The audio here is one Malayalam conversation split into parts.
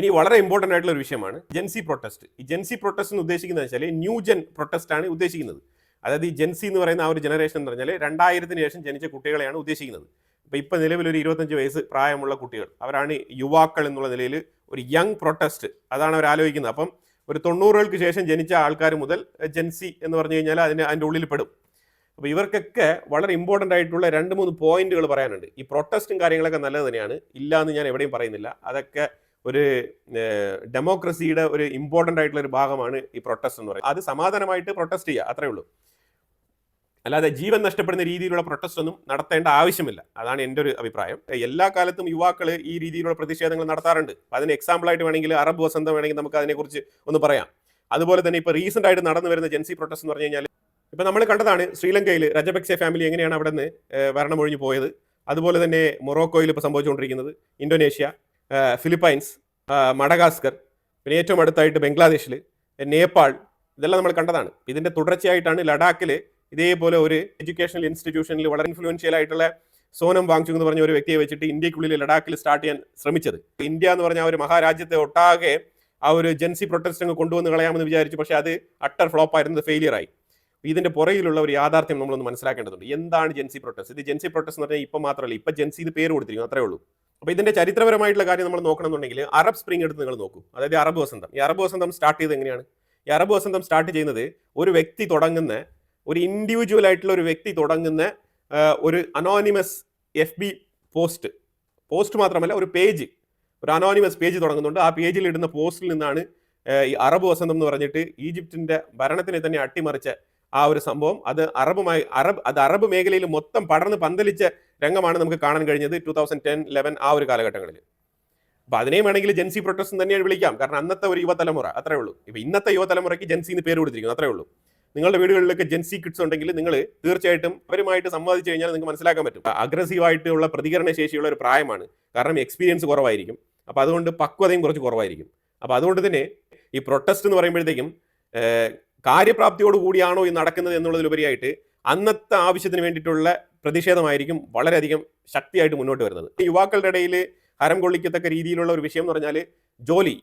ഇനി വളരെ ഇമ്പോർട്ടൻ്റ് ആയിട്ടുള്ള ഒരു വിഷയമാണ് ജെൻസി പ്രൊട്ടസ്റ്റ്. ഈ ജെൻസി പ്രൊട്ടസ്റ്റ് എന്ന് ഉദ്ദേശിക്കുന്നത് വെച്ചാൽ ന്യൂ ജെൻ പ്രൊട്ടസ്റ്റ് ആണ് ഉദ്ദേശിക്കുന്നത്. അതായത് ഈ ജെൻസി എന്ന് പറയുന്ന ആ ഒരു ജനറേഷൻ എന്ന് പറഞ്ഞാൽ 2000-ന് ശേഷം ജനിച്ച കുട്ടികളെയാണ് ഉദ്ദേശിക്കുന്നത്. അപ്പോൾ ഇപ്പോൾ നിലവിൽ ഒരു 25 വയസ്സ് പ്രായമുള്ള കുട്ടികൾ, അവരാണ് യുവാക്കൾ എന്നുള്ള നിലയിൽ ഒരു യങ് പ്രൊട്ടസ്റ്റ്, അതാണ് അവർ ആലോചിക്കുന്നത്. അപ്പം ഒരു 90-കൾക്ക് ശേഷം ജനിച്ച ആൾക്കാർ മുതൽ ജെൻസി എന്ന് പറഞ്ഞു കഴിഞ്ഞാൽ അതിൻ്റെ ഉള്ളിൽ പെടും. അപ്പോൾ ഇവർക്കൊക്കെ വളരെ ഇമ്പോർട്ടൻ്റ് ആയിട്ടുള്ള 2-3 പോയിന്റുകൾ പറയാനുണ്ട്. ഈ പ്രൊട്ടസ്റ്റും കാര്യങ്ങളൊക്കെ നല്ലത് തന്നെയാണ്, ഇല്ല എന്ന് ഞാൻ എവിടെയും പറയുന്നില്ല. അതൊക്കെ ഒരു ഡെമോക്രസിയുടെ ഒരു ഇമ്പോർട്ടൻ്റ് ആയിട്ടുള്ള ഒരു ഭാഗമാണ് ഈ പ്രൊട്ടസ്റ്റ് എന്ന് പറയുന്നത്. അത് സമാധാനമായിട്ട് പ്രൊട്ടസ്റ്റ് ചെയ്യുക, അത്രേ ഉള്ളൂ. അല്ലാതെ ജീവൻ നഷ്ടപ്പെടുന്ന രീതിയിലുള്ള പ്രൊട്ടസ്റ്റ് ഒന്നും നടത്തേണ്ട ആവശ്യമില്ല. അതാണ് എൻ്റെ ഒരു അഭിപ്രായം. എല്ലാ കാലത്തും യുവാക്കൾ ഈ രീതിയിലുള്ള പ്രതിഷേധങ്ങൾ നടത്താറുണ്ട്. അതിന് എക്സാമ്പിളായിട്ട് വേണമെങ്കിൽ അറബ് വസന്തം വേണമെങ്കിൽ നമുക്ക് അതിനെക്കുറിച്ച് ഒന്ന് പറയാം. അതുപോലെ തന്നെ ഇപ്പോൾ റീസെൻ്റ് ആയിട്ട് നടന്നു വരുന്ന ജെൻസി പ്രൊട്ടസ്റ്റ് എന്ന് പറഞ്ഞു കഴിഞ്ഞാൽ ഇപ്പം നമ്മൾ കണ്ടതാണ് ശ്രീലങ്കയിൽ രജപക്സെ ഫാമിലി എങ്ങനെയാണ് അവിടെ നിന്ന് ഭരണമൊഴിഞ്ഞു പോയത്. അതുപോലെ തന്നെ മൊറോക്കോയിൽ ഇപ്പോൾ സംഭവിച്ചുകൊണ്ടിരിക്കുന്നത്, ഇന്തോനേഷ്യ, ഫിലിപ്പൈൻസ്, മഡഗാസ്കർ, പിന്നെ ഏറ്റവും അടുത്തായിട്ട് ബംഗ്ലാദേശിൽ, നേപ്പാൾ, ഇതെല്ലാം നമ്മൾ കണ്ടതാണ്. ഇതിൻ്റെ തുടർച്ചയായിട്ടാണ് ലഡാക്കിൽ ഇതേപോലെ ഒരു എഡ്യൂക്കേഷണൽ ഇൻസ്റ്റിറ്റ്യൂഷനിൽ വളരെ ഇൻഫ്ലുവൻഷ്യൽ ആയിട്ടുള്ള സോനം വാങ്ചുങ് എന്ന് പറഞ്ഞ ഒരു വ്യക്തിയെ വെച്ചിട്ട് ഇന്ത്യക്കുള്ളിൽ ലഡാക്കിൽ സ്റ്റാർട്ട് ചെയ്യാൻ ശ്രമിച്ചത്. ഇന്ത്യ എന്ന് പറഞ്ഞ ആ ഒരു മഹാരാജ്യത്തെ ഒട്ടാകെ ആ ഒരു ജെൻസി പ്രൊട്ടസ്റ്റ് അങ്ങ് കൊണ്ടുവന്ന് കളയാമെന്ന് വിചാരിച്ചു. പക്ഷേ അത് അട്ടർ ഫ്ലോപ്പ് ആയിരുന്നത്, ഫെയിലിയർ ആയി. ഇതിന്റെ പുറകിലുള്ള ഒരു യാഥാർത്ഥ്യം നമ്മളൊന്ന് മനസ്സിലാക്കേണ്ടതുണ്ട്. എന്താണ് ജെൻസി പ്രൊട്ടസ്റ്റ്? ഇത് ജെൻസി പ്രൊട്ടസ്റ്റ് എന്ന് പറഞ്ഞാൽ ഇപ്പം മാത്രമല്ല, ഇപ്പം ജെൻസി ഇത് പേര് കൊടുത്തിരിക്കും, അത്രേ ഉള്ളൂ. അപ്പോൾ ഇതിന്റെ ചരിത്രപരമായിട്ടുള്ള കാര്യം നമ്മൾ നോക്കണമെന്നുണ്ടെങ്കിൽ അറബ് സ്പ്രിംഗ് എടുത്ത് നിങ്ങൾ നോക്കൂ. അതായത് അറബ് വസന്തം. ഈ അറബ് വസന്തം സ്റ്റാർട്ട് ചെയ്തത് എങ്ങനെയാണ്? ഈ അറബ് വസന്തം സ്റ്റാർട്ട് ചെയ്യുന്നത് ഒരു വ്യക്തി തുടങ്ങുന്ന, ഒരു ഇൻഡിവിജ്വൽ ആയിട്ടുള്ള ഒരു വ്യക്തി തുടങ്ങുന്ന ഒരു അനോണിമസ് FB പോസ്റ്റ് മാത്രമല്ല, ഒരു പേജ്, ഒരു അനോണിമസ് പേജ് തുടങ്ങുന്നുണ്ട്. ആ പേജിൽ ഇടുന്ന പോസ്റ്റിൽ നിന്നാണ് ഈ അറബ് വസന്തം എന്ന് പറഞ്ഞിട്ട് ഈജിപ്തിന്റെ ഭരണത്തിനെ തന്നെ അട്ടിമറിച്ച ആ ഒരു സംഭവം. അത് അറബ് മേഖലയിൽ മൊത്തം പടർന്ന് പന്തലിച്ച രംഗമാണ് നമുക്ക് കാണാൻ കഴിഞ്ഞത് 2010-11 ആ ഒരു കാലഘട്ടങ്ങളിൽ. അപ്പൊ അതിനെയും വേണമെങ്കിൽ ജെൻസി പ്രൊട്ടസ്റ്റ് തന്നെയാണ് വിളിക്കാം, കാരണം അന്നത്തെ ഒരു യുവതലമുറ, അത്രേ ഉള്ളൂ. ഇപ്പൊ ഇന്നത്തെ യുവതലമുറയ്ക്ക് ജെൻസി എന്ന് പേര് കൊടുത്തിരിക്കുന്നു, അത്രേ ഉള്ളൂ. നിങ്ങളുടെ വീടുകളിലൊക്കെ ജെൻസി കിഡ്സ് ഉണ്ടെങ്കിൽ നിങ്ങൾ തീർച്ചയായിട്ടും അവരുമായിട്ട് സംവാദിച്ചു കഴിഞ്ഞാൽ നിങ്ങൾക്ക് മനസ്സിലാക്കാൻ പറ്റും. അഗ്രസീവായിട്ടുള്ള പ്രതികരണ ശേഷിയുള്ള ഒരു പ്രായമാണ്, കാരണം എക്സ്പീരിയൻസ് കുറവായിരിക്കും. അപ്പോൾ അതുകൊണ്ട് പക്വതയും കുറച്ച് കുറവായിരിക്കും. അപ്പോൾ അതുകൊണ്ട് തന്നെ ഈ പ്രൊട്ടസ്റ്റ് എന്ന് പറയുമ്പോഴത്തേക്കും കാര്യപ്രാപ്തിയോട് കൂടിയാണോ ഈ നടക്കുന്നത് എന്നുള്ളതിലുപരിയായിട്ട് അന്നത്തെ ആവശ്യത്തിന് വേണ്ടിയിട്ടുള്ള പ്രതിഷേധമായിരിക്കും വളരെയധികം ശക്തിയായിട്ട് മുന്നോട്ട് വരുന്നത്. യുവാക്കളുടെ ഇടയിൽ ഹരം കൊള്ളിക്കത്തക്ക രീതിയിലുള്ള ഒരു വിഷയം എന്ന് പറഞ്ഞാൽ ജോലി,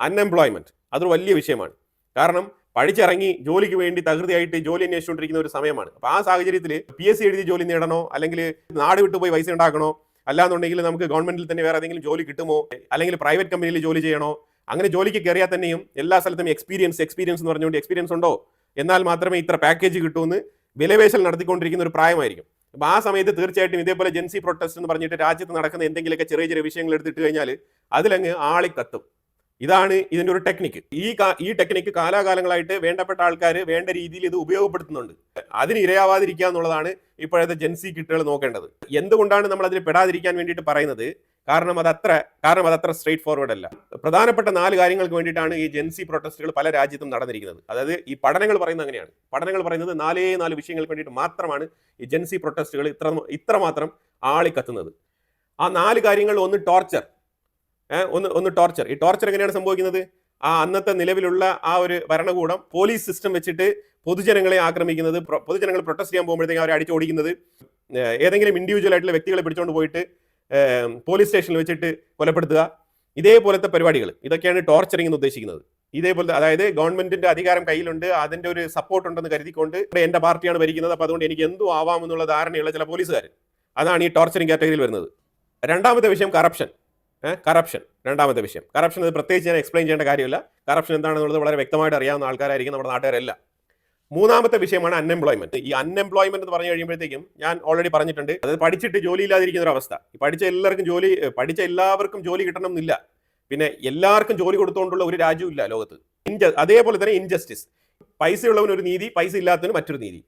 അൺഎംപ്ലോയ്മെന്റ്, അതൊരു വലിയ വിഷയമാണ്. കാരണം പഠിച്ചിറങ്ങി ജോലിക്ക് വേണ്ടി തകൃതിയായിട്ട് ജോലി അന്വേഷിച്ചുകൊണ്ടിരിക്കുന്ന ഒരു സമയമാണ്. അപ്പോൾ ആ സാഹചര്യത്തിൽ PSC എഴുതി ജോലി നേടണോ, അല്ലെങ്കിൽ നാട് വിട്ടുപോയി പൈസ ഉണ്ടാക്കണോ, അല്ലാന്നുണ്ടെങ്കിൽ നമുക്ക് ഗവൺമെന്റിൽ തന്നെ വേറെ ഏതെങ്കിലും ജോലി കിട്ടുമോ, അല്ലെങ്കിൽ പ്രൈവറ്റ് കമ്പനിയിൽ ജോലി ചെയ്യണോ, അങ്ങനെ ജോലിക്ക് കയറിയാൽ തന്നെയും എല്ലാ സ്ഥലത്തും എക്സ്പീരിയൻസ് എന്ന് പറഞ്ഞുകൊണ്ട് എക്സ്പീരിയൻസ് ഉണ്ടോ, എന്നാൽ മാത്രമേ ഇത്ര പാക്കേജ് കിട്ടൂന്ന് വിലപേശൽ നടത്തിക്കൊണ്ടിരിക്കുന്ന ഒരു പ്രായമായിരിക്കും. അപ്പോൾ ആ സമയത്ത് തീർച്ചയായിട്ടും ഇതേപോലെ ജെൻസി പ്രൊട്ടസ്റ്റ് എന്ന് പറഞ്ഞിട്ട് രാജ്യത്ത് നടക്കുന്ന എന്തെങ്കിലുമൊക്കെ ചെറിയ ചെറിയ വിഷയങ്ങൾ എടുത്തിട്ട് കഴിഞ്ഞാൽ അതിലങ്ങ് ആളിക്കത്തും. ഇതാണ് ഇതിൻ്റെ ഒരു ടെക്നിക്ക്. ഈ ടെക്നിക്ക് കാലാകാലങ്ങളായിട്ട് വേണ്ടപ്പെട്ട ആൾക്കാർ വേണ്ട രീതിയിൽ ഇത് ഉപയോഗപ്പെടുത്തുന്നുണ്ട്. അതിന് ഇരയാവാതിരിക്കുക എന്നുള്ളതാണ് ഇപ്പോഴത്തെ ജെൻസി കിട്ടുകൾ നോക്കേണ്ടത്. എന്തുകൊണ്ടാണ് നമ്മൾ അതിൽ പെടാതിരിക്കാൻ വേണ്ടിയിട്ട് പറയുന്നത്? കാരണം അതത്ര സ്ട്രേറ്റ് ഫോർവേഡ് അല്ല. പ്രധാനപ്പെട്ട 4 കാര്യങ്ങൾക്ക് വേണ്ടിയിട്ടാണ് ഈ ജെൻസി പ്രൊട്ടസ്റ്റുകൾ പല രാജ്യത്തും നടന്നിരിക്കുന്നത്. അതായത് ഈ പഠനങ്ങൾ പറയുന്നത് അങ്ങനെയാണ്. പഠനങ്ങൾ പറയുന്നത് 4 വിഷയങ്ങൾക്ക് വേണ്ടിയിട്ട് മാത്രമാണ് ഈ ജെൻസി പ്രൊട്ടസ്റ്റുകൾ ഇത്രമാത്രം ആളിക്കത്തുന്നത്. ആ 4 കാര്യങ്ങൾ, ഒന്ന് ടോർച്ചർ. ഈ ടോർച്ചർ എങ്ങനെയാണ് സംഭവിക്കുന്നത്? ആ അന്നത്തെ നിലവിലുള്ള ആ ഒരു ഭരണകൂടം പോലീസ് സിസ്റ്റം വെച്ചിട്ട് പൊതുജനങ്ങളെ ആക്രമിക്കുന്നത്, പൊതുജനങ്ങൾ പ്രൊട്ടസ്റ്റ് ചെയ്യാൻ പോകുമ്പോഴത്തേക്കും അവരെ അടിച്ചോടിക്കുന്നത്, ഏതെങ്കിലും ഇൻഡിവിജ്വൽ ആയിട്ടുള്ള വ്യക്തികളെ പിടിച്ചുകൊണ്ട് പോയിട്ട് പോലീസ് സ്റ്റേഷനിൽ വെച്ചിട്ട് കൊലപ്പെടുത്തുക, ഇതേപോലത്തെ പരിപാടികൾ, ഇതൊക്കെയാണ് ടോർച്ചറിംഗ് എന്ന് ഉദ്ദേശിക്കുന്നത്. ഇതേപോലത്തെ, അതായത് ഗവൺമെന്റിന്റെ അധികാരം കയ്യിലുണ്ട്, അതിന്റെ ഒരു സപ്പോർട്ട് ഉണ്ടെന്ന് കരുതിക്കൊണ്ട് എന്റെ പാർട്ടിയാണ് ഭരിക്കുന്നത്, അപ്പോൾ അതുകൊണ്ട് എനിക്ക് എന്തും ആവാമെന്നുള്ള ധാരണയുള്ള ചില പോലീസുകാർ, അതാണ് ഈ ടോർച്ചറിംഗ് കാറ്റഗറിയിൽ വരുന്നത്. രണ്ടാമത്തെ വിഷയം കറപ്ഷൻ. രണ്ടാമത്തെ വിഷയം കറപ്ഷൻ. അത് പ്രത്യേകിച്ച് ഞാൻ എക്സ്പ്ലെയിൻ ചെയ്യേണ്ട കാര്യമില്ല. കറപ്ഷൻ എന്താണെന്നുള്ളത് വളരെ വ്യക്തമായിട്ട് അറിയാവുന്ന ആൾക്കാരായിരിക്കും നമ്മുടെ നാട്ടുകാരെല്ലാം. മൂന്നാമത്തെ വിഷയമാണ് അൺഎംപ്ലോയ്മെന്റ്. ഈ അൺഎംപ്ലോയ്മെന്റ് എന്ന് പറഞ്ഞു കഴിയുമ്പോഴത്തേക്കും ഞാൻ ഓൾറെഡി പറഞ്ഞിട്ടുണ്ട്, അത് പഠിച്ചിട്ട് ജോലി ഇല്ലാതിരിക്കുന്ന ഒരു അവസ്ഥ. പഠിച്ച എല്ലാവർക്കും ജോലി കിട്ടണം എന്നില്ല. പിന്നെ എല്ലാവർക്കും ജോലി കൊടുത്തുകൊണ്ടുള്ള ഒരു രാജ്യവും ഇല്ല ലോകത്ത്. അതേപോലെ തന്നെ ഇൻജസ്റ്റിസ്, പൈസയുള്ളവന് ഒരു നീതി, പൈസ ഇല്ലാത്തവന് മറ്റൊരു നീതി.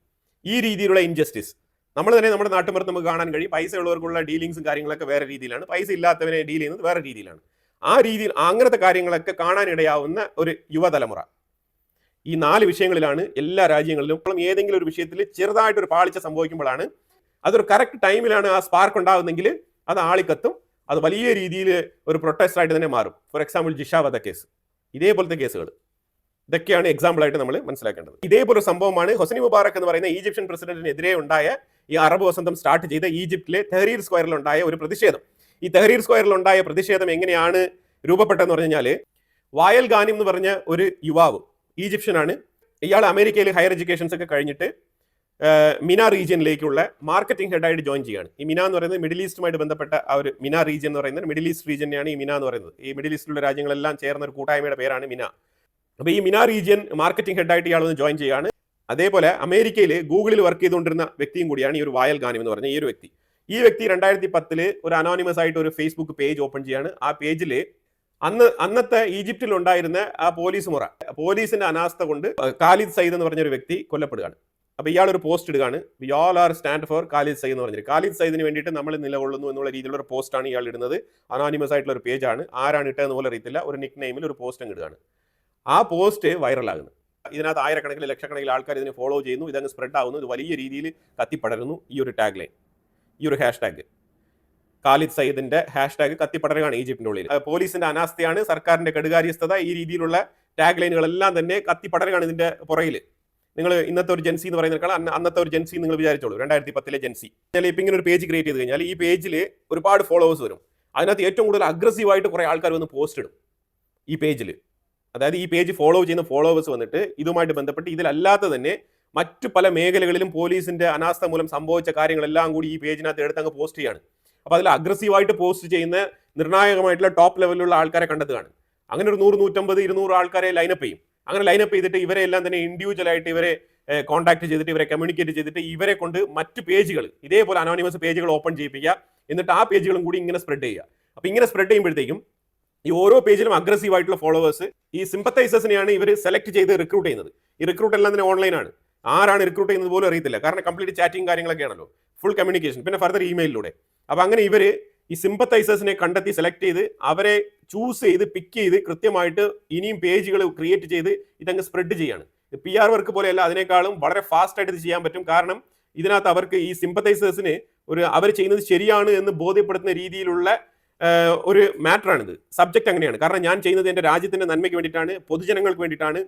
ഈ രീതിയിലുള്ള ഇൻജസ്റ്റിസ് നമ്മൾ തന്നെ നമ്മുടെ നാട്ടുമ്പുറത്ത് നമുക്ക് കാണാൻ കഴിയും. പൈസ ഉള്ളവർക്കുള്ള ഡീലിങ്സും കാര്യങ്ങളൊക്കെ വേറെ രീതിയിലാണ്, പൈസ ഇല്ലാത്തവനെ ഡീൽ ചെയ്യുന്നത് വേറെ രീതിയിലാണ്. ആ രീതിയിൽ അങ്ങനത്തെ കാര്യങ്ങളൊക്കെ കാണാനിടയാവുന്ന ഒരു യുവതലമുറ. ഈ 4 വിഷയങ്ങളിലാണ് എല്ലാ രാജ്യങ്ങളിലും ഏതെങ്കിലും ഒരു വിഷയത്തിൽ ചെറുതായിട്ടൊരു പാളിച്ച സംഭവിക്കുമ്പോഴാണ്, അതൊരു കറക്റ്റ് ടൈമിലാണ് ആ സ്പാർക്ക് ഉണ്ടാകുന്നെങ്കിൽ അത് ആളിക്കത്തും, അത് വലിയ രീതിയിൽ ഒരു പ്രൊട്ടസ്റ്റ് ആയിട്ട് തന്നെ മാറും. ഫോർ എക്സാമ്പിൾ ജിഷ വധ കേസ്, ഇതേപോലത്തെ കേസുകൾ, ഇതൊക്കെയാണ് എക്സാമ്പിൾ ആയിട്ട് നമ്മൾ മനസ്സിലാക്കേണ്ടത്. ഇതേപോലെ സംഭവമാണ് ഹൊസ്നി മുബാറക് എന്ന് പറയുന്ന ഈജിപ്ഷ്യൻ പ്രസിഡന്റിനെതിരെ ഉണ്ടായ ഈ അറബ് വസന്തം സ്റ്റാർട്ട് ചെയ്ത ഈജിപ്തിലെ തെഹ്രീർ സ്ക്വയറിൽ ഉണ്ടായ ഒരു പ്രതിഷേധം. ഈ തെഹ്രീർ സ്ക്വയറിൽ ഉണ്ടായ പ്രതിഷേധം എങ്ങനെയാണ് രൂപപ്പെട്ടെന്ന് പറഞ്ഞു കഴിഞ്ഞാൽ വായൽ ഗാനിം എന്ന് പറഞ്ഞ ഒരു യുവാവ് ഈജിപ്ഷ്യനാണ്. ഇയാൾ അമേരിക്കയിൽ ഹയർ എഡ്യൂക്കേഷൻസ് ഒക്കെ കഴിഞ്ഞിട്ട് മിന റീജിയനിലേക്കുള്ള മാർക്കറ്റിംഗ് ഹെഡായിട്ട് ജോയിൻ ചെയ്യുകയാണ്. ഈ മിന എന്ന് പറയുന്നത് മിഡിൽ ഈസ്റ്റുമായിട്ട് ബന്ധപ്പെട്ട ആ ഒരു മിന റീജിയൻ എന്ന് പറയുന്നത് മിഡിൽ ഈസ്റ്റ് റീജിയനെയാണ് ഈ മിന എന്ന് പറയുന്നത്. ഈ മിഡിൽ ഈസ്റ്റിലുള്ള രാജ്യങ്ങളെല്ലാം ചേർന്ന ഒരു കൂട്ടായ്മയുടെ പേരാണ് മിന. അപ്പോൾ ഈ മിന റീജിയൻ മാർക്കറ്റിംഗ് ഹെഡായിട്ട് ഇയാൾ ഒന്ന് ജോയിൻ ചെയ്യുകയാണ്. അതേപോലെ അമേരിക്കയിൽ ഗൂഗിളിൽ വർക്ക് ചെയ്തുകൊണ്ടിരുന്ന വ്യക്തിയും കൂടിയാണ് ഈ ഒരു വായൽ ഗാനിം എന്ന് പറഞ്ഞ ഈ ഒരു വ്യക്തി. ഈ വ്യക്തി 2010 ഒരു അനോണിമസ് ആയിട്ട് ഒരു ഫേസ്ബുക്ക് പേജ് ഓപ്പൺ ചെയ്യാണ്. ആ പേജിൽ അന്നത്തെ ഈജിപ്തിൽ ഉണ്ടായിരുന്ന ആ പോലീസിന്റെ അനാസ്ഥ കൊണ്ട് ഖാലിദ് സയ്യിദ് എന്ന് പറഞ്ഞ ഒരു വ്യക്തി കൊല്ലപ്പെടുകയാണ്. അപ്പോൾ ഇയാൾ ഒരു പോസ്റ്റ് ഇടുകയാണ്, we all are stand for Khalid Sayyid എന്ന് പറഞ്ഞിട്ട്. ഖാലിദ് സയ്യിദിന് വേണ്ടിയിട്ട് നമ്മൾ നിലകൊള്ളുന്നു എന്നുള്ള രീതിയിലുള്ള ഒരു പോസ്റ്റാണ് ഇയാൾ ഇടുന്നത്. അനോണിമസ് ആയിട്ടുള്ള ഒരു പേജാണ്, ആരാണ് ഇട്ടതെന്ന് പോലെ അറിയത്തില്ല. ഒരു നിക് നെയിമിൽ ഒരു പോസ്റ്റ് ഇടുകയാണ്. ആ പോസ്റ്റ് വൈറലാകുന്നു. ഇതിനകത്ത് ആയിരക്കണക്കിന് ലക്ഷക്കണക്കിന് ആൾക്കാർ ഇതിനെ ഫോളോ ചെയ്യുന്നു. ഇതങ്ങ് സ്പ്രെഡ് ആവുന്നു. ഇത് വലിയ രീതിയിൽ കത്തിപ്പടരുന്നു. ഈ ഒരു ടാഗ് ലൈൻ, ഈ ഒരു ഹാഷ്ടാഗ് ഖാലിദ് സയ്യിദിന്റെ ഹാഷ്ടാഗ് കത്തിപ്പടരുകയാണ് ഈജിപ്തിന്റെ ഉള്ളിൽ. പോലീസിന്റെ അനാസ്ഥയാണ്, സർക്കാരിന്റെ കെടുകാര്യസ്ഥത, ഈ രീതിയിലുള്ള ടാഗ് ലൈനുകളെല്ലാം തന്നെ കത്തിപ്പടരുകയാണ് ഇതിന്റെ പുറകിൽ. നിങ്ങൾ ഇന്നത്തെ ഒരു ജെൻസി എന്ന് പറയുന്നതിനേക്കാൾ അന്നത്തെ ഒരു ജെൻസി നിങ്ങൾ വിചാരിച്ചോളൂ, 2010 ജെൻസി. ഇപ്പം ഇങ്ങനെ ഒരു പേജ് ക്രിയേറ്റ് ചെയ്ത് കഴിഞ്ഞാൽ ഈ പേജിൽ ഒരുപാട് ഫോളോവേഴ്സ് വരും. അതിനകത്ത് ഏറ്റവും കൂടുതൽ അഗ്രസീവായിട്ട് കുറേ ആൾക്കാർ വന്ന് പോസ്റ്റ് ഇടും ഈ പേജിൽ. അതായത് ഈ പേജ് ഫോളോ ചെയ്യുന്ന ഫോളോവേഴ്സ് വന്നിട്ട് ഇതുമായിട്ട് ബന്ധപ്പെട്ട് ഇതിലല്ലാതെ തന്നെ മറ്റു പല മേഖലകളിലും പോലീസിന്റെ അനാസ്ഥ മൂലം സംഭവിച്ച കാര്യങ്ങളെല്ലാം കൂടി ഈ പേജിനകത്ത് എടുത്തങ്ങ് പോസ്റ്റ് ചെയ്യാണ്. അപ്പോൾ അതിൽ അഗ്രസീവായിട്ട് പോസ്റ്റ് ചെയ്യുന്ന നിർണായകമായിട്ടുള്ള ടോപ്പ് ലെവലിലുള്ള ആൾക്കാരെ കണ്ടെത്തുകയാണ്. അങ്ങനെ ഒരു 100, 150, 200 ആൾക്കാരെ ലൈനപ്പ് ചെയ്യും. അങ്ങനെ ലൈനപ്പ് ചെയ്തിട്ട് ഇവരെ എല്ലാം തന്നെ ഇൻഡിവിജ്വലായിട്ട് ഇവരെ കോൺടാക്ട് ചെയ്തിട്ട് ഇവരെ കമ്മ്യൂണിക്കേറ്റ് ചെയ്തിട്ട് ഇവരെ കൊണ്ട് മറ്റു പേജുകൾ ഇതേപോലെ അനോണിമസ് പേജുകൾ ഓപ്പൺ ചെയ്യിപ്പിക്കുക. എന്നിട്ട് ആ പേജുകളും കൂടി ഇങ്ങനെ സ്പ്രെഡ് ചെയ്യുക. അപ്പോൾ ഇങ്ങനെ സ്പ്രെഡ് ചെയ്യുമ്പോഴത്തേക്കും ഈ ഓരോ പേജിലും അഗ്രസീവ് ആയിട്ടുള്ള ഫോളോവേഴ്സ്, ഈ സിമ്പത്തൈസേഴ്സിനെയാണ് ഇവർ സെലക്ട് ചെയ്ത് റിക്രൂട്ട് ചെയ്യുന്നത്. ഈ റിക്രൂട്ട് എല്ലാം തന്നെ ഓൺലൈനാണ്. ആരാണ് റിക്രൂട്ട് ചെയ്യുന്നത് പോലും അറിയത്തില്ല. കാരണം കംപ്ലീറ്റ് ചാറ്റിംഗ് കാര്യങ്ങളൊക്കെ ആണല്ലോ, ഫുൾ കമ്മ്യൂണിക്കേഷൻ, പിന്നെ ഫർദർ ഇമെയിലിലൂടെ. അപ്പോൾ അങ്ങനെ ഇവർ ഈ സിമ്പത്തൈസേഴ്സിനെ കണ്ടെത്തി സെലക്ട് ചെയ്ത് അവരെ ചൂസ് ചെയ്ത് പിക്ക് ചെയ്ത് കൃത്യമായിട്ട് ഇനിയും പേജുകൾ ക്രിയേറ്റ് ചെയ്ത് ഇതങ്ങ് സ്പ്രെഡ് ചെയ്യാണ്. PR വർക്ക് പോലെയല്ല, അതിനേക്കാളും വളരെ ഫാസ്റ്റ് ആയിട്ട് ഇത് ചെയ്യാൻ പറ്റും. കാരണം ഇതിനകത്ത് അവർക്ക് ഈ സിമ്പത്തൈസേഴ്സിന് അവർ ചെയ്യുന്നത് ശരിയാണ് എന്ന് ബോധ്യപ്പെടുത്തുന്ന രീതിയിലുള്ള ഒരു മാറ്ററാണിത്. സബ്ജക്റ്റ് അങ്ങനെയാണ്. കാരണം ഞാൻ ചെയ്യുന്നത് എൻ്റെ രാജ്യത്തിൻ്റെ നന്മയ്ക്ക് വേണ്ടിയിട്ടാണ്, പൊതുജനങ്ങൾക്ക് വേണ്ടിയിട്ടാണ്,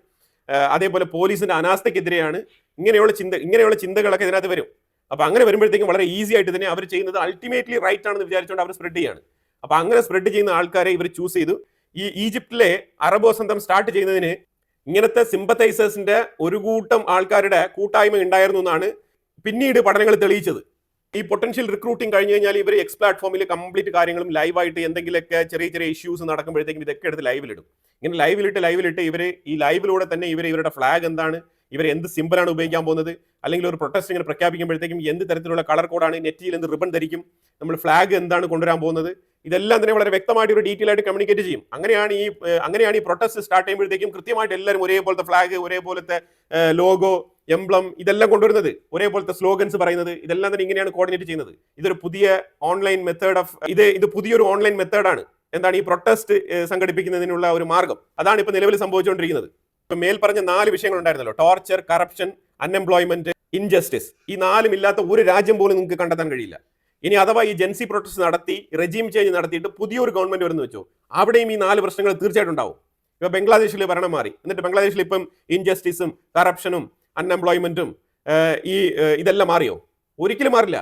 അതേപോലെ പോലീസിൻ്റെ അനാസ്ഥയ്ക്കെതിരെയാണ്. ഇങ്ങനെയുള്ള ചിന്തകളൊക്കെ ഇതിനകത്ത് വരും. അപ്പോൾ അങ്ങനെ വരുമ്പോഴത്തേക്കും വളരെ ഈസി ആയിട്ട് തന്നെ അവർ ചെയ്യുന്നത് അൾട്ടിമേറ്റ്ലി റൈറ്റ് ആണെന്ന് വിചാരിച്ചുകൊണ്ട് അവർ സ്പ്രെഡ് ചെയ്യാണ്. അപ്പോൾ അങ്ങനെ സ്പ്രെഡ് ചെയ്യുന്ന ആൾക്കാരെ ഇവർ ചൂസ് ചെയ്തു. ഈ ഈജിപ്തിലെ അറബ് വസന്തം സ്റ്റാർട്ട് ചെയ്യുന്നതിന് ഇങ്ങനത്തെ സിമ്പത്തൈസേഴ്സിന്റെ ഒരു കൂട്ടം ആൾക്കാരുടെ കൂട്ടായ്മ ഉണ്ടായിരുന്നു എന്നാണ് പിന്നീട് പഠനങ്ങൾ തെളിയിച്ചത്. ഈ പൊട്ടൻഷ്യൽ റിക്രൂട്ടിംഗ് കഴിഞ്ഞ് കഴിഞ്ഞാൽ ഇവർ എക്സ് പ്ലാറ്റ്ഫോമിൽ കംപ്ലീറ്റ് കാര്യങ്ങളും ലൈവായിട്ട് എന്തെങ്കിലുമൊക്കെ ചെറിയ ഇഷ്യൂസ് നടക്കുമ്പോഴത്തേക്കും ഇതൊക്കെ എടുത്ത് ലൈവിലിടും. ഇങ്ങനെ ലൈവിലിട്ട് ഇവർ ഈ ലൈവിലൂടെ തന്നെ ഇവരുടെ ഫ്ലാഗ് എന്താണ്, ഇവർ എന്ത് സിമ്പിളാണ് ഉപയോഗിക്കാൻ പോകുന്നത്, അല്ലെങ്കിൽ ഒരു പ്രൊട്ടസ്റ്റ് ഇങ്ങനെ പ്രഖ്യാപിക്കുമ്പോഴത്തേക്കും എന്ത് തരത്തിലുള്ള കളർ കോഡാണ്, നെറ്റിയിൽ എന്ത് റിബൺ ധരിക്കും, നമ്മൾ ഫ്ലാഗ് എന്താണ് കൊണ്ടുവരാൻ പോകുന്നത്, ഇതെല്ലാം തന്നെ വളരെ വ്യക്തമായിട്ട് ഒരു ഡീറ്റെയിൽ ആയിട്ട് കമ്മ്യൂണിക്കേറ്റ് ചെയ്യും. അങ്ങനെയാണ് ഈ പ്രൊട്ടസ്റ്റ് സ്റ്റാർട്ട് ചെയ്യുമ്പോഴത്തേക്കും കൃത്യമായിട്ട് എല്ലാവരും ഒരേപോലത്തെ ഫ്ലാഗ്, ഒരേപോലത്തെ ലോഗോ, എംബ്ലം ഇതെല്ലാം കൊണ്ടുവരുന്നത്, ഒരേപോലത്തെ സ്ലോഗൻസ് പറയുന്നത്, ഇതെല്ലാം തന്നെ ഇങ്ങനെയാണ് കോർഡിനേറ്റ് ചെയ്യുന്നത്. ഇതൊരു പുതിയ ഓൺലൈൻ മെത്തേഡ് ഇത് പുതിയൊരു ഓൺലൈൻ മെത്തേഡാണ്. എന്താണ് ഈ പ്രൊട്ടസ്റ്റ് സംഘടിപ്പിക്കുന്നതിനുള്ള ഒരു മാർഗം. അതാണ് ഇപ്പൊ നിലവിൽ സംഭവിച്ചുകൊണ്ടിരിക്കുന്നത്. ഇപ്പൊ മേൽ പറഞ്ഞ 4 വിഷയങ്ങൾ ഉണ്ടായിരുന്നല്ലോ, ടോർച്ചർ, കറപ്ഷൻ, അൺഎംപ്ലോയ്മെന്റ്, ഇൻജസ്റ്റിസ്. ഈ 4 ഇല്ലാത്ത ഒരു രാജ്യം പോലും നിങ്ങൾക്ക് കണ്ടെത്താൻ കഴിയില്ല. ഇനി അഥവാ ഈ ജെൻസി പ്രൊട്ടസ്റ്റ് നടത്തി റെജീം ചേഞ്ച് നടത്തിയിട്ട് പുതിയൊരു ഗവൺമെന്റ് വരുന്നു വെച്ചോ, അവിടെയും ഈ 4 പ്രശ്നങ്ങൾ തീർച്ചയായിട്ടും ഉണ്ടാവും. ഇപ്പൊ ബംഗ്ലാദേശിൽ ഭരണം മാറി, എന്നിട്ട് ബംഗ്ലാദേശിൽ ഇപ്പം ഇൻജസ്റ്റിസും കറപ്ഷനും അൺഎംപ്ലോയ്മെന്റും ഇതെല്ലാം മാറിയോ? ഒരിക്കലും മാറില്ല.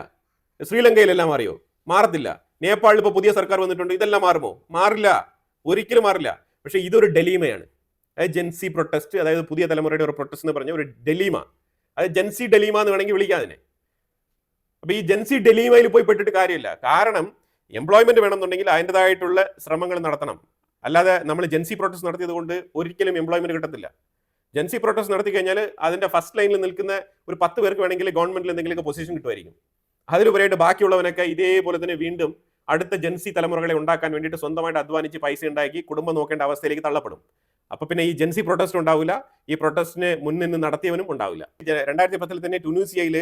ശ്രീലങ്കയിലെല്ലാം മാറിയോ? മാറത്തില്ല. നേപ്പാളിൽ ഇപ്പോൾ പുതിയ സർക്കാർ വന്നിട്ടുണ്ട്, ഇതെല്ലാം മാറുമോ? മാറില്ല, ഒരിക്കലും മാറില്ല. പക്ഷെ ഇതൊരു ഡെലീമയാണ്. അതായത് ജെൻസി പ്രൊട്ടസ്റ്റ്, അതായത് പുതിയ തലമുറയുടെ ഒരു പ്രൊട്ടസ്റ്റ് എന്ന് പറഞ്ഞ ഒരു ഡെലീമ, അതായത് ജെൻസി ഡെലീമ എന്ന് വേണമെങ്കിൽ വിളിക്കാം അതിനെ. അപ്പൊ ഈ ജെൻസി ഡെലീമയിൽ പോയി പെട്ടിട്ട് കാര്യമില്ല. കാരണം എംപ്ലോയ്മെന്റ് വേണമെന്നുണ്ടെങ്കിൽ അതിൻ്റെതായിട്ടുള്ള ശ്രമങ്ങൾ നടത്തണം. അല്ലാതെ നമ്മൾ ജെൻസി പ്രൊട്ടസ്റ്റ് നടത്തിയത് കൊണ്ട് ഒരിക്കലും എംപ്ലോയ്മെന്റ് കിട്ടത്തില്ല. ജെൻസി പ്രൊട്ടസ്റ്റ് നടത്തി കഴിഞ്ഞാൽ അതിന്റെ ഫസ്റ്റ് ലൈനിൽ നിൽക്കുന്ന ഒരു 10 പേർക്ക് വേണമെങ്കിൽ ഗവൺമെന്റിൽ എന്തെങ്കിലുമൊക്കെ പൊസിഷൻ കിട്ടുമായിരിക്കും. അതിലുപരിയായിട്ട് ബാക്കിയുള്ളവനൊക്കെ ഇതേപോലെ തന്നെ വീണ്ടും അടുത്ത ജെൻസി തലമുറകളെ ഉണ്ടാക്കാൻ വേണ്ടിയിട്ട് സ്വന്തമായിട്ട് അധ്വാനിച്ച് പൈസ ഉണ്ടാക്കി കുടുംബം നോക്കേണ്ട അവസ്ഥയിലേക്ക് തള്ളപ്പെടും. അപ്പൊ പിന്നെ ഈ ജെൻസി പ്രൊട്ടസ്റ്റ് ഉണ്ടാവില്ല, ഈ പ്രൊട്ടസ്റ്റിന് മുന്നിൽ നടത്തിയവനും ഉണ്ടാവില്ല. 2010 തന്നെ ടുണീസിയയിൽ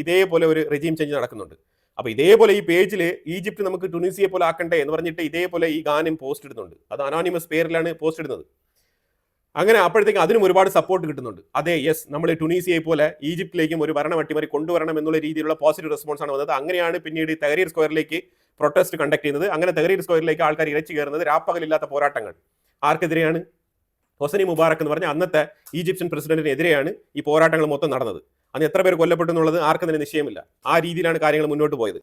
ഇതേപോലെ ഒരു റെജീം ചേഞ്ച് നടക്കുന്നുണ്ട്. അപ്പൊ ഇതേപോലെ ഈ പേജിൽ ഈജിപ്ത് നമുക്ക് ടുണീസിയെ പോലെ ആക്കണ്ടേ എന്ന് പറഞ്ഞിട്ട് ഇതേപോലെ ഈ ഗാനം പോസ്റ്റ് ഇടുന്നുണ്ട്. അത് അനോണിമസ് പേരിലാണ് പോസ്റ്റ് ഇടുന്നത്. അങ്ങനെ അപ്പോഴത്തേക്കും അതിനും ഒരുപാട് സപ്പോർട്ട് കിട്ടുന്നുണ്ട്. അതെ, യെസ്, നമ്മൾ ടുണീസിയെ പോലെ ഈജിപ്തിലേക്കും ഒരു ഭരണം അട്ടിമറി കൊണ്ടുവരണം എന്നുള്ള രീതിയിലുള്ള പോസിറ്റീവ് റെസ്പോൺസ് ആണ് വന്നത്. അങ്ങനെയാണ് പിന്നീട് തഹരീർ സ്ക്വയറിലേക്ക് പ്രൊട്ടസ്റ്റ് കണ്ടക്ട് ചെയ്യുന്നത്. അങ്ങനെ തഹരീർ സ്ക്വയറിലേക്ക് ആൾക്കാർ ഇരച്ചു കയറുന്നത്. രാപ്പകലില്ലാത്ത പോരാട്ടങ്ങൾ. ആർക്കെതിരെയാണ്? ഹൊസനി മുബാറക് എന്ന് പറഞ്ഞ അന്നത്തെ ഈജിപ്ഷ്യൻ പ്രസിഡന്റിനെതിരെയാണ് ഈ പോരാട്ടങ്ങൾ മൊത്തം നടന്നത്. അന്ന് എത്ര പേർ കൊല്ലപ്പെട്ടു എന്നുള്ളത് ആർക്കും തന്നെ നിശ്ചയമില്ല. ആ രീതിയിലാണ് കാര്യങ്ങൾ മുന്നോട്ട് പോയത്.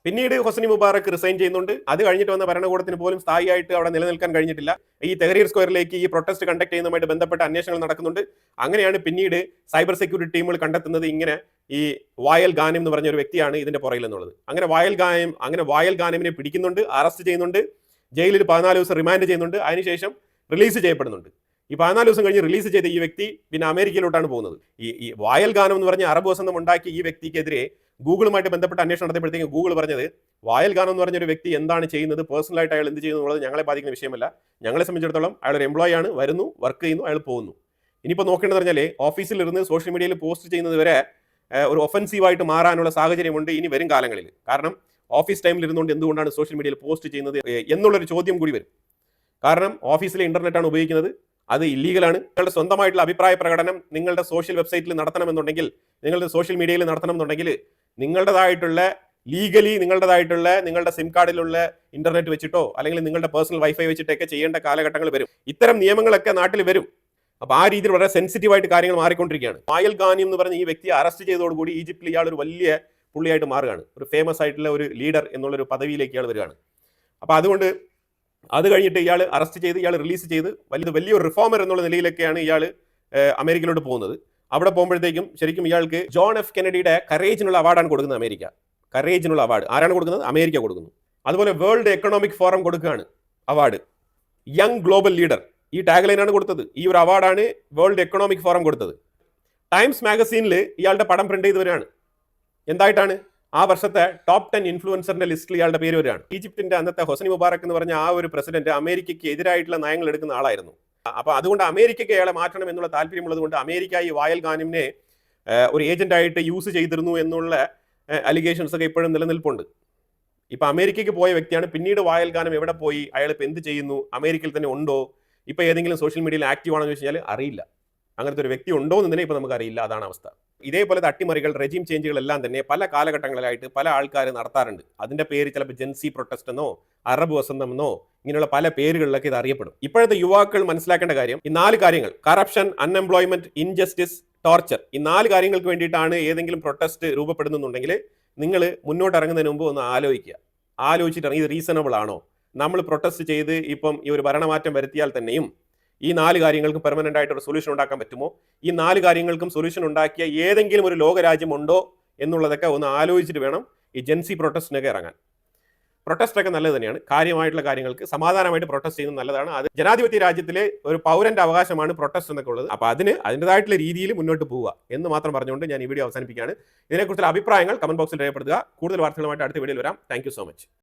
പിന്നീട് ഹൊസ്നി മുബാറക് റിസൈൻ ചെയ്യുന്നുണ്ട്. അത് കഴിഞ്ഞിട്ട് വന്ന ഭരണകൂടത്തിന് പോലും സ്ഥായിയായിട്ട് അവിടെ നിലനിൽക്കാൻ കഴിഞ്ഞിട്ടില്ല. ഈ തെഹരീർ സ്ക്വയറിലേക്ക് ഈ പ്രൊട്ടസ്റ്റ് കണ്ടക്ട് ചെയ്യുന്നതുമായിട്ട് ബന്ധപ്പെട്ട അന്വേഷണങ്ങൾ നടക്കുന്നുണ്ട്. അങ്ങനെയാണ് പിന്നീട് സൈബർ സെക്യൂരിറ്റി ടീമുകൾ കണ്ടെത്തുന്നത് ഇങ്ങനെ ഈ വായൽ ഗാനിം എന്ന് പറഞ്ഞ ഒരു വ്യക്തിയാണ് ഇതിന്റെ പുറകിൽ എന്നുള്ളത്. അങ്ങനെ വായൽ ഗാനിമിനെ പിടിക്കുന്നുണ്ട്, അറസ്റ്റ് ചെയ്യുന്നുണ്ട്, ജയിലിൽ 14 ദിവസം റിമാൻഡ് ചെയ്യുന്നുണ്ട്, അതിനുശേഷം റിലീസ് ചെയ്യപ്പെടുന്നുണ്ട്. ഈ 14 ദിവസം കഴിഞ്ഞ് റിലീസ് ചെയ്ത ഈ വ്യക്തി പിന്നെ അമേരിക്കയിലോട്ടാണ് പോകുന്നത്. ഈ വായൽ ഗാനം എന്ന് പറഞ്ഞ അറബ് വസന്തം ഉണ്ടാക്കിയ ഈ വ്യക്തിക്കെതിരെ ഗൂഗിളുമായിട്ട് ബന്ധപ്പെട്ട അന്വേഷണം നടത്തിയപ്പോഴത്തേക്കും ഗൂഗിൾ പറഞ്ഞത് വായൽ ഗാനം എന്ന് പറഞ്ഞൊരു വ്യക്തി എന്താണ് ചെയ്യുന്നത്, പേഴ്സണലായിട്ട് അയാൾ എന്ത് ചെയ്യുന്നു എന്നുള്ളത് ഞങ്ങളെ ബാധിക്കുന്ന വിഷയമല്ല. ഞങ്ങളെ സംബന്ധിച്ചിടത്തോളം അയാൾ ഒരു എംപ്ലോയി ആണ്, വരുന്നു, വർക്ക് ചെയ്യുന്നു, അയാൾ പോകുന്നു. ഇനിയിപ്പോൾ നോക്കേണ്ടത് പറഞ്ഞാൽ ഓഫീസിലിരുന്ന് സോഷ്യൽ മീഡിയയിൽ പോസ്റ്റ് ചെയ്യുന്നത് വരെ ഒരു ഒഫൻസീവായിട്ട് മാറാനുള്ള സാഹചര്യമുണ്ട് ഇനി വരും കാലങ്ങളിൽ. കാരണം ഓഫീസ് ടൈമിൽ ഇരുന്നുകൊണ്ട് എന്തുകൊണ്ടാണ് സോഷ്യൽ മീഡിയയിൽ പോസ്റ്റ് ചെയ്യുന്നത് എന്നുള്ളൊരു ചോദ്യം കൂടി വരും. കാരണം ഓഫീസിലെ ഇന്റർനെറ്റാണ് ഉപയോഗിക്കുന്നത്, അത് ഇല്ലീഗലാണ്. നിങ്ങളുടെ സ്വന്തമായിട്ടുള്ള അഭിപ്രായ പ്രകടനം നിങ്ങളുടെ സോഷ്യൽ വെബ്സൈറ്റിൽ നടത്തണമെന്നുണ്ടെങ്കിൽ, നിങ്ങളുടെ സോഷ്യൽ മീഡിയയിൽ നടത്തണമെന്നുണ്ടെങ്കിൽ നിങ്ങളുടേതായിട്ടുള്ള ലീഗലി നിങ്ങളുടെ സിം കാർഡിലുള്ള ഇന്റർനെറ്റ് വെച്ചിട്ടോ അല്ലെങ്കിൽ നിങ്ങളുടെ പേഴ്സണൽ വൈഫൈ വെച്ചിട്ടൊക്കെ ചെയ്യേണ്ട കാലഘട്ടങ്ങൾ വരും. ഇത്തരം നിയമങ്ങളൊക്കെ നാട്ടിൽ വരും. അപ്പൊ ആ രീതിയിൽ വളരെ സെൻസിറ്റീവ് ആയിട്ട് കാര്യങ്ങൾ മാറിക്കൊണ്ടിരിക്കുകയാണ്. വായൽ ഗാനിം എന്ന് പറഞ്ഞ ഈ വ്യക്തിയെ അറസ്റ്റ് ചെയ്തതോടുകൂടി ഈജിപ്തിൽ ഇയാൾ ഒരു വലിയ പുള്ളിയായിട്ട് മാറുകയാണ്. ഒരു ഫേമസ് ആയിട്ടുള്ള ഒരു ലീഡർ എന്നുള്ളൊരു പദവിയിലേക്ക് ഇയാൾ വരികയാണ്. അപ്പൊ അതുകൊണ്ട് അത് കഴിഞ്ഞിട്ട് ഇയാൾ അറസ്റ്റ് ചെയ്ത് ഇയാൾ റിലീസ് ചെയ്ത് വലിയൊരു റിഫോമർ എന്നുള്ള നിലയിലൊക്കെയാണ് ഇയാൾ അമേരിക്കയിലോട്ട് പോകുന്നത്. അവിടെ പോകുമ്പോഴത്തേക്കും ശരിക്കും ഇയാൾക്ക് ജോൺ എഫ് കെനഡിയുടെ കറേജിനുള്ള അവാർഡാണ് കൊടുക്കുന്നത് അമേരിക്ക. കറേജിനുള്ള അവാർഡ് ആരാണ് കൊടുക്കുന്നത്? അമേരിക്ക കൊടുക്കുന്നു. അതുപോലെ വേൾഡ് എക്കണോമിക് ഫോറം കൊടുക്കുകയാണ് അവാർഡ്. യങ് ഗ്ലോബൽ ലീഡർ ഈ ടാഗ്ലൈനാണ് കൊടുത്തത്. ഈ ഒരു അവാർഡാണ് വേൾഡ് എക്കണോമിക് ഫോറം കൊടുത്തത്. ടൈംസ് മാഗസീനിൽ ഇയാളുടെ പടം പ്രിന്റ് ചെയ്ത് വരികയാണ്. എന്തായിട്ടാണ്? ആ വർഷത്തെ ടോപ്പ് 10 ഇൻഫ്ലുവൻസറിന്റെ ലിസ്റ്റിൽ ഇയാളുടെ പേര് വരികയാണ്. ഈജിപ്തിന്റെ അന്നത്തെ ഹൊസ്നി മുബാറക് എന്ന് പറഞ്ഞ ആ ഒരു പ്രസിഡന്റ് അമേരിക്കയ്ക്ക് എതിരായിട്ടുള്ള നയങ്ങൾ എടുക്കുന്ന ആളായിരുന്നു. അപ്പൊ അതുകൊണ്ട് അമേരിക്കയ്ക്ക് അയാളെ മാറ്റണം എന്നുള്ള താല്പര്യമുള്ളത് കൊണ്ട് അമേരിക്ക ഈ വായൽ ഗാനിമിനെ ഒരു ഏജന്റായിട്ട് യൂസ് ചെയ്തിരുന്നു എന്നുള്ള അലിഗേഷൻസ് ഒക്കെ ഇപ്പോഴും നിലനിൽപ്പുണ്ട്. ഇപ്പൊ അമേരിക്കയ്ക്ക് പോയ വ്യക്തിയാണ്. പിന്നീട് വായൽ ഗാനം എവിടെ പോയി, അയാൾ ഇപ്പൊ എന്ത് ചെയ്യുന്നു, അമേരിക്കയിൽ തന്നെ ഉണ്ടോ, ഇപ്പൊ ഏതെങ്കിലും സോഷ്യൽ മീഡിയയിൽ ആക്റ്റീവ് ആണെന്ന് വെച്ച് കഴിഞ്ഞാൽ അറിയില്ല. അങ്ങനത്തെ ഒരു വ്യക്തി ഉണ്ടോ എന്ന് തന്നെ ഇപ്പൊ നമുക്ക് അറിയില്ല. അതാണ് അവസ്ഥ. ഇതേപോലത്തെ അട്ടിമറികൾ, റെജീം ചേഞ്ചുകളെല്ലാം തന്നെ പല കാലഘട്ടങ്ങളിലായിട്ട് പല ആൾക്കാർ നടത്താറുണ്ട്. അതിന്റെ പേര് ചിലപ്പോൾ ജെൻസി പ്രൊട്ടസ്റ്റ് എന്നോ അറബ് വസന്തം എന്നോ ഇങ്ങനെയുള്ള പല പേരുകളിലൊക്കെ ഇത് അറിയപ്പെടും. ഇപ്പോഴത്തെ യുവാക്കൾ മനസ്സിലാക്കേണ്ട കാര്യം ഈ 4 കാര്യങ്ങൾ: കറപ്ഷൻ, അൺഎംപ്ലോയ്മെന്റ്, ഇൻജസ്റ്റിസ്, ടോർച്ചർ. ഈ 4 കാര്യങ്ങൾക്ക് വേണ്ടിയിട്ടാണ് ഏതെങ്കിലും പ്രൊട്ടസ്റ്റ് രൂപപ്പെടുന്നുണ്ടെങ്കിൽ നിങ്ങൾ മുന്നോട്ട് ഇറങ്ങുന്നതിന് മുമ്പ് ഒന്ന് ആലോചിച്ചിട്ട് ഇത് റീസണബിൾ ആണോ? നമ്മൾ പ്രൊട്ടസ്റ്റ് ചെയ്ത് ഇപ്പം ഈ ഒരു ഭരണമാറ്റം വരുത്തിയാൽ തന്നെയും ഈ 4 കാര്യങ്ങൾക്കും പെർമനന്റ് ആയിട്ടൊരു സൊല്യൂഷൻ ഉണ്ടാക്കാൻ പറ്റുമോ? ഈ 4 കാര്യങ്ങൾക്കും സൊല്യൂഷൻ ഉണ്ടാക്കിയ ഏതെങ്കിലും ഒരു ലോകരാജ്യം ഉണ്ടോ എന്നുള്ളതൊക്കെ ഒന്ന് ആലോചിച്ചിട്ട് വേണം ഈ ജെൻസി പ്രൊട്ടസ്റ്റിനൊക്കെ ഇറങ്ങാൻ. പ്രൊട്ടസ്റ്റ് ഒക്കെ നല്ലത് തന്നെയാണ്. കാര്യമായിട്ടുള്ള കാര്യങ്ങൾക്ക് സമാധാനമായിട്ട് പ്രൊട്ടസ്റ്റ് ചെയ്യുന്നത് നല്ലതാണ്. അത് ജനാധിപത്യ രാജ്യത്തിലെ ഒരു പൗരന്റെ അവകാശമാണ് പ്രൊട്ടസ്റ്റ് എന്നൊക്കെ ഉള്ളത്. അപ്പോൾ അതിൻ്റെതായിട്ടുള്ള രീതിയിൽ മുന്നോട്ട് പോവുക എന്ന് മാത്രം പറഞ്ഞുകൊണ്ട് ഞാൻ ഈ വീഡിയോ അവസാനിപ്പിക്കുകയാണ്. ഇതിനെക്കുറിച്ചുള്ള അഭിപ്രായങ്ങൾ കമന്റ് ബോക്സിൽ രേഖപ്പെടുത്തുക. കൂടുതൽ വാർത്തകളുമായിട്ട് അടുത്ത വീഡിയോയിൽ വരാം. Thank you so much.